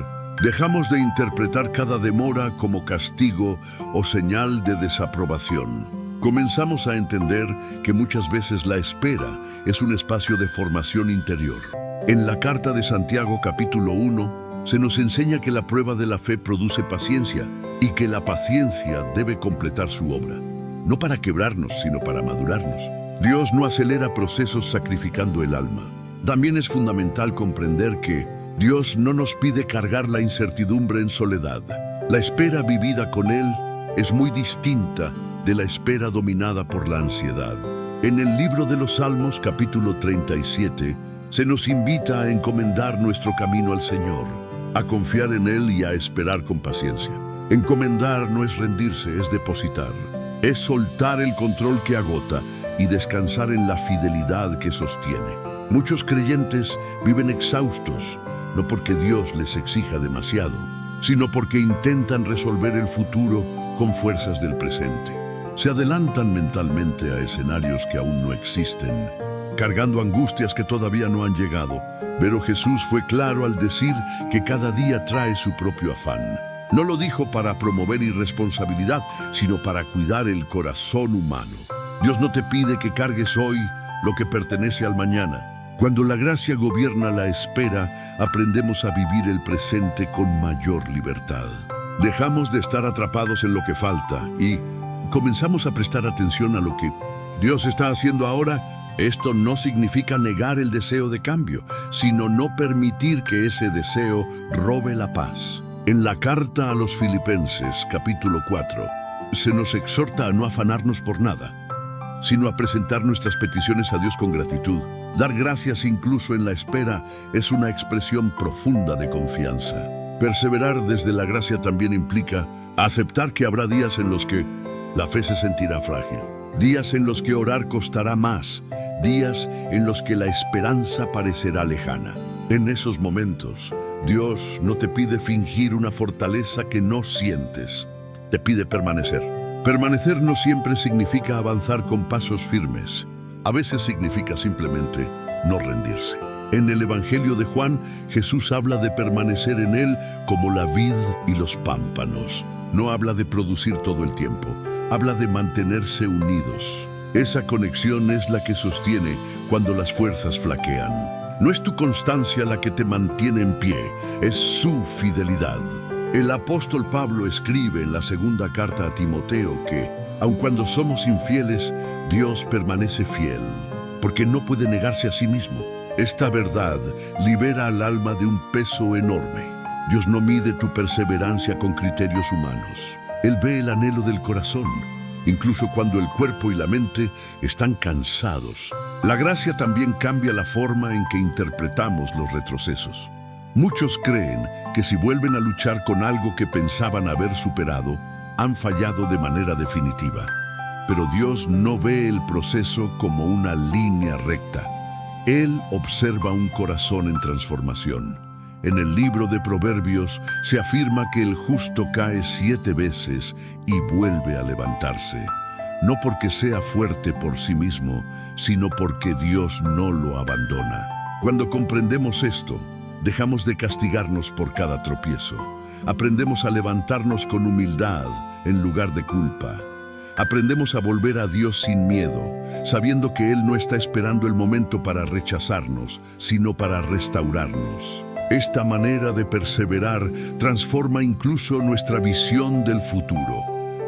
dejamos de interpretar cada demora como castigo o señal de desaprobación. Comenzamos a entender que muchas veces la espera es un espacio de formación interior. En la carta de Santiago capítulo 1 se nos enseña que la prueba de la fe produce paciencia y que la paciencia debe completar su obra, no para quebrarnos, sino para madurarnos. Dios no acelera procesos sacrificando el alma. También es fundamental comprender que Dios no nos pide cargar la incertidumbre en soledad. La espera vivida con Él es muy distinta de la espera dominada por la ansiedad. En el libro de los Salmos, capítulo 37, se nos invita a encomendar nuestro camino al Señor, a confiar en Él y a esperar con paciencia. Encomendar no es rendirse, es depositar. Es soltar el control que agota y descansar en la fidelidad que sostiene. Muchos creyentes viven exhaustos, no porque Dios les exija demasiado, sino porque intentan resolver el futuro con fuerzas del presente. Se adelantan mentalmente a escenarios que aún no existen, cargando angustias que todavía no han llegado. Pero Jesús fue claro al decir que cada día trae su propio afán. No lo dijo para promover irresponsabilidad, sino para cuidar el corazón humano. Dios no te pide que cargues hoy lo que pertenece al mañana. Cuando la gracia gobierna la espera, aprendemos a vivir el presente con mayor libertad. Dejamos de estar atrapados en lo que falta y comenzamos a prestar atención a lo que Dios está haciendo ahora. Esto no significa negar el deseo de cambio, sino no permitir que ese deseo robe la paz. En la carta a los Filipenses, capítulo 4, se nos exhorta a no afanarnos por nada, sino a presentar nuestras peticiones a Dios con gratitud. Dar gracias incluso en la espera es una expresión profunda de confianza. Perseverar desde la gracia también implica aceptar que habrá días en los que la fe se sentirá frágil, días en los que orar costará más, días en los que la esperanza parecerá lejana. En esos momentos, Dios no te pide fingir una fortaleza que no sientes, te pide permanecer. Permanecer no siempre significa avanzar con pasos firmes. A veces significa simplemente no rendirse. En el Evangelio de Juan, Jesús habla de permanecer en Él como la vid y los pámpanos. No habla de producir todo el tiempo, habla de mantenerse unidos. Esa conexión es la que sostiene cuando las fuerzas flaquean. No es tu constancia la que te mantiene en pie, es su fidelidad. El apóstol Pablo escribe en la segunda carta a Timoteo que, aun cuando somos infieles, Dios permanece fiel, porque no puede negarse a sí mismo. Esta verdad libera al alma de un peso enorme. Dios no mide tu perseverancia con criterios humanos. Él ve el anhelo del corazón, incluso cuando el cuerpo y la mente están cansados. La gracia también cambia la forma en que interpretamos los retrocesos. Muchos creen que si vuelven a luchar con algo que pensaban haber superado, han fallado de manera definitiva. Pero Dios no ve el proceso como una línea recta. Él observa un corazón en transformación. En el libro de Proverbios se afirma que el justo cae 7 veces y vuelve a levantarse. No porque sea fuerte por sí mismo, sino porque Dios no lo abandona. Cuando comprendemos esto, dejamos de castigarnos por cada tropiezo. Aprendemos a levantarnos con humildad en lugar de culpa. Aprendemos a volver a Dios sin miedo, sabiendo que Él no está esperando el momento para rechazarnos, sino para restaurarnos. Esta manera de perseverar transforma incluso nuestra visión del futuro.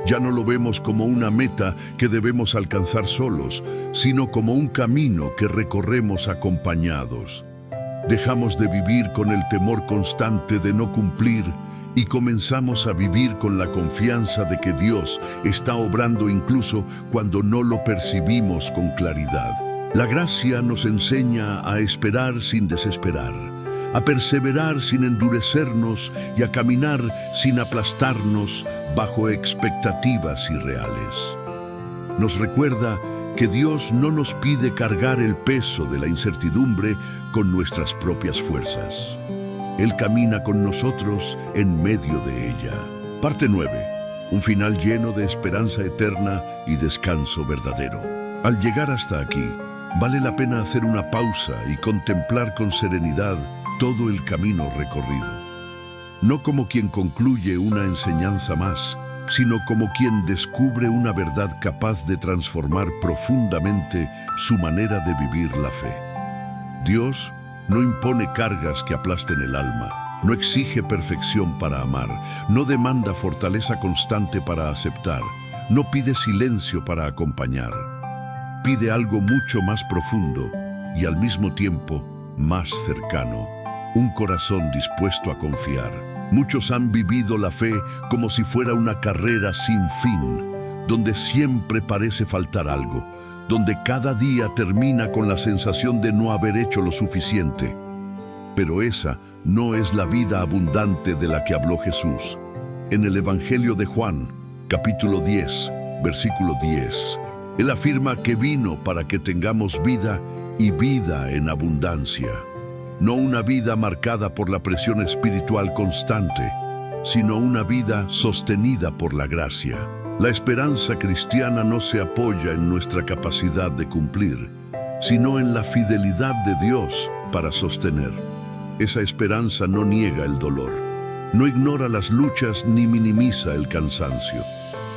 Ya no lo vemos como una meta que debemos alcanzar solos, sino como un camino que recorremos acompañados. Dejamos de vivir con el temor constante de no cumplir y comenzamos a vivir con la confianza de que Dios está obrando incluso cuando no lo percibimos con claridad. La gracia nos enseña a esperar sin desesperar, a perseverar sin endurecernos y a caminar sin aplastarnos bajo expectativas irreales. Nos recuerda que Dios no nos pide cargar el peso de la incertidumbre con nuestras propias fuerzas. Él camina con nosotros en medio de ella. Parte 9. Un final lleno de esperanza eterna y descanso verdadero. Al llegar hasta aquí, vale la pena hacer una pausa y contemplar con serenidad todo el camino recorrido. No como quien concluye una enseñanza más, sino como quien descubre una verdad capaz de transformar profundamente su manera de vivir la fe. Dios no impone cargas que aplasten el alma, no exige perfección para amar, no demanda fortaleza constante para aceptar, no pide silencio para acompañar. Pide algo mucho más profundo y al mismo tiempo más cercano, un corazón dispuesto a confiar. Muchos han vivido la fe como si fuera una carrera sin fin, donde siempre parece faltar algo, donde cada día termina con la sensación de no haber hecho lo suficiente. Pero esa no es la vida abundante de la que habló Jesús. En el Evangelio de Juan, capítulo 10, versículo 10, Él afirma que vino para que tengamos vida y vida en abundancia. No una vida marcada por la presión espiritual constante, sino una vida sostenida por la gracia. La esperanza cristiana no se apoya en nuestra capacidad de cumplir, sino en la fidelidad de Dios para sostener. Esa esperanza no niega el dolor, no ignora las luchas ni minimiza el cansancio,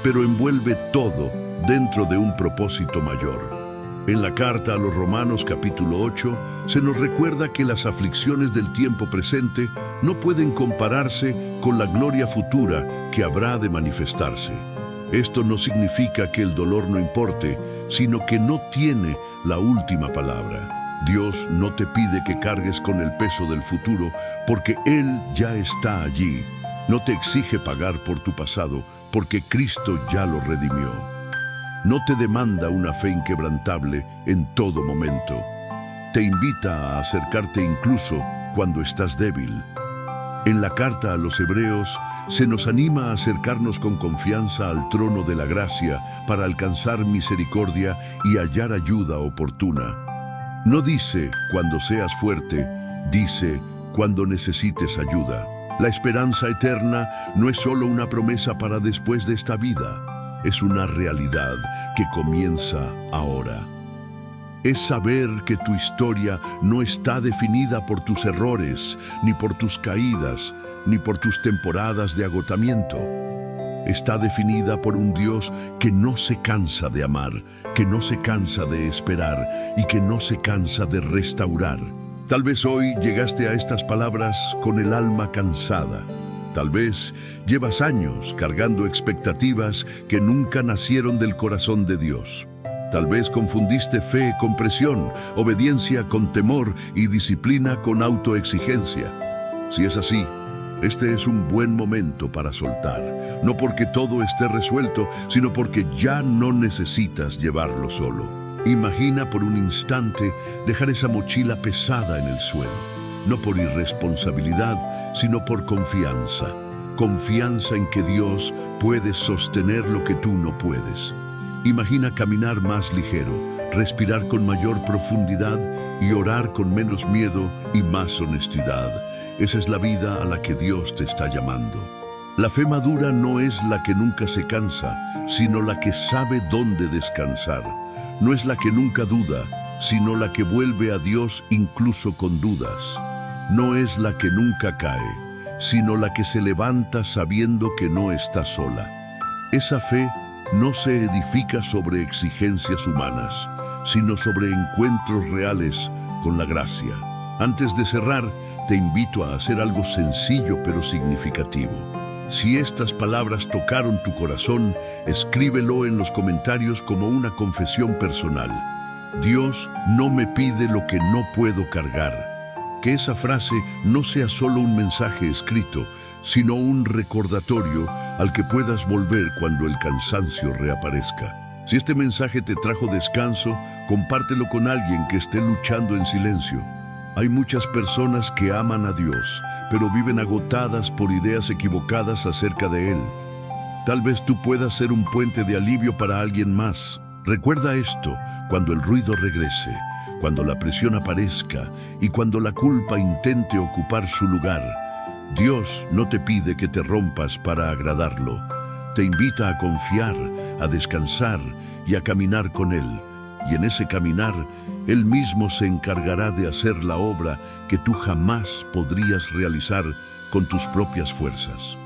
pero envuelve todo dentro de un propósito mayor. En la carta a los Romanos capítulo 8 se nos recuerda que las aflicciones del tiempo presente no pueden compararse con la gloria futura que habrá de manifestarse. Esto no significa que el dolor no importe, sino que no tiene la última palabra. Dios no te pide que cargues con el peso del futuro porque Él ya está allí. No te exige pagar por tu pasado porque Cristo ya lo redimió. No te demanda una fe inquebrantable en todo momento. Te invita a acercarte incluso cuando estás débil. En la carta a los Hebreos se nos anima a acercarnos con confianza al trono de la gracia para alcanzar misericordia y hallar ayuda oportuna. No dice cuando seas fuerte, dice cuando necesites ayuda. La esperanza eterna no es solo una promesa para después de esta vida. Es una realidad que comienza ahora. Es saber que tu historia no está definida por tus errores, ni por tus caídas, ni por tus temporadas de agotamiento. Está definida por un Dios que no se cansa de amar, que no se cansa de esperar y que no se cansa de restaurar. Tal vez hoy llegaste a estas palabras con el alma cansada. Tal vez llevas años cargando expectativas que nunca nacieron del corazón de Dios. Tal vez confundiste fe con presión, obediencia con temor y disciplina con autoexigencia. Si es así, este es un buen momento para soltar, no porque todo esté resuelto, sino porque ya no necesitas llevarlo solo. Imagina por un instante dejar esa mochila pesada en el suelo, no por irresponsabilidad, sino por confianza. Confianza en que Dios puede sostener lo que tú no puedes. Imagina caminar más ligero, respirar con mayor profundidad y orar con menos miedo y más honestidad. Esa es la vida a la que Dios te está llamando. La fe madura no es la que nunca se cansa, sino la que sabe dónde descansar. No es la que nunca duda, sino la que vuelve a Dios incluso con dudas. No es la que nunca cae, sino la que se levanta sabiendo que no está sola. Esa fe no se edifica sobre exigencias humanas, sino sobre encuentros reales con la gracia. Antes de cerrar, te invito a hacer algo sencillo pero significativo. Si estas palabras tocaron tu corazón, escríbelo en los comentarios como una confesión personal. Dios no me pide lo que no puedo cargar. Que esa frase no sea solo un mensaje escrito, sino un recordatorio al que puedas volver cuando el cansancio reaparezca. Si este mensaje te trajo descanso, compártelo con alguien que esté luchando en silencio. Hay muchas personas que aman a Dios, pero viven agotadas por ideas equivocadas acerca de Él. Tal vez tú puedas ser un puente de alivio para alguien más. Recuerda esto, cuando el ruido regrese, cuando la presión aparezca y cuando la culpa intente ocupar su lugar, Dios no te pide que te rompas para agradarlo. Te invita a confiar, a descansar y a caminar con Él. Y en ese caminar, Él mismo se encargará de hacer la obra que tú jamás podrías realizar con tus propias fuerzas.